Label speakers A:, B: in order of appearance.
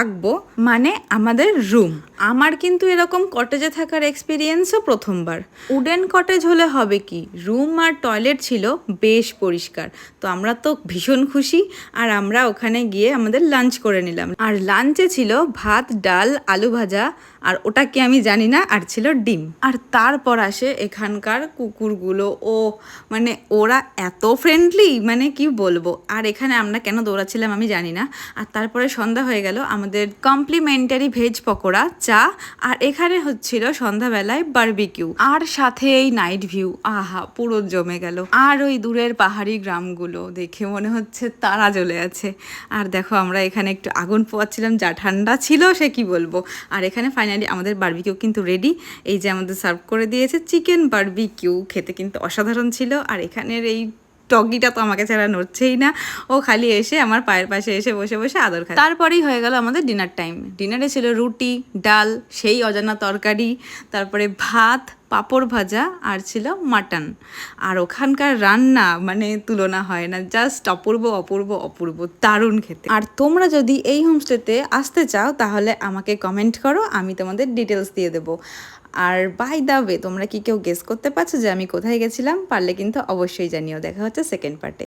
A: থাকবো, মানে আমাদের রুম। আমার কিন্তু এরকম কটেজে থাকার এক্সপিরিয়েন্সও প্রথমবার। উডেন কটেজ হলে হবে কি, রুম আর টয়লেট ছিল বেশ পরিষ্কার, তো আমরা তো ভীষণ খুশি। আর আমরা ওখানে গিয়ে আমাদের লাঞ্চ করে নিলাম। আর লাঞ্চে ছিল ভাত, ডাল, আলু ভাজা, আর ওটা কি আমি জানি না, আর ছিল ডিম। আর তারপর আসে এখানকার কুকুরগুলো, ও মানে ওরা এত ফ্রেন্ডলি, মানে কি বলবো। আর এখানে আমরা কেন দৌড়াচ্ছিলাম আমি জানি না। আর তারপরে সন্ধ্যা হয়ে গেল, আমাদের কমপ্লিমেন্টারি ভেজ পকোড়া, চা, আর এখানে হচ্ছিল সন্ধ্যাবেলায় বারবিকিউ, আর সাথে এই নাইট ভিউ, আহা পুরো জমে গেল। আর ওই দূরের পাহাড়ি গ্রামগুলো দেখে মনে হচ্ছে তারা জ্বলে আছে। আর দেখো আমরা এখানে একটু আগুন পোয়াচ্ছিলাম, যা ঠান্ডা ছিল সে কি বলবো। আর এখানে ফাইনালি আমাদের বারবিকিউ কিন্তু রেডি। এই যে আমাদের সার্ভ করে দিয়েছে চিকেন বারবিকিউ, খেতে কিন্তু অসাধারণ ছিল। আর এখানের এই টগিটা তো আমাকে ছাড়া নড়ছেই না, ও খালি এসে আমার পায়ের পাশে এসে বসে বসে আদর খায়। তারপরেই হয়ে গেল আমাদের ডিনার টাইম। ডিনারে ছিল রুটি, ডাল, সেই অজানা তরকারি, তারপরে ভাত, পাঁপড় ভাজা, আর ছিল মাটন। আর ওখানকার রান্না মানে তুলনা হয় না, জাস্ট অপূর্ব অপূর্ব অপূর্ব, দারুণ খেতে। আর তোমরা যদি এই হোমস্টেতে আসতে চাও তাহলে আমাকে কমেন্ট করো, আমি তোমাদের ডিটেলস দিয়ে দেবো। আর বাই দ্য ওয়ে, তোমরা কি কেউ গেস করতে পারছো যে আমি কোথায় গেছিলাম? পারলে কিন্তু অবশ্যই জানিও। দেখা হচ্ছে সেকেন্ড পার্টে।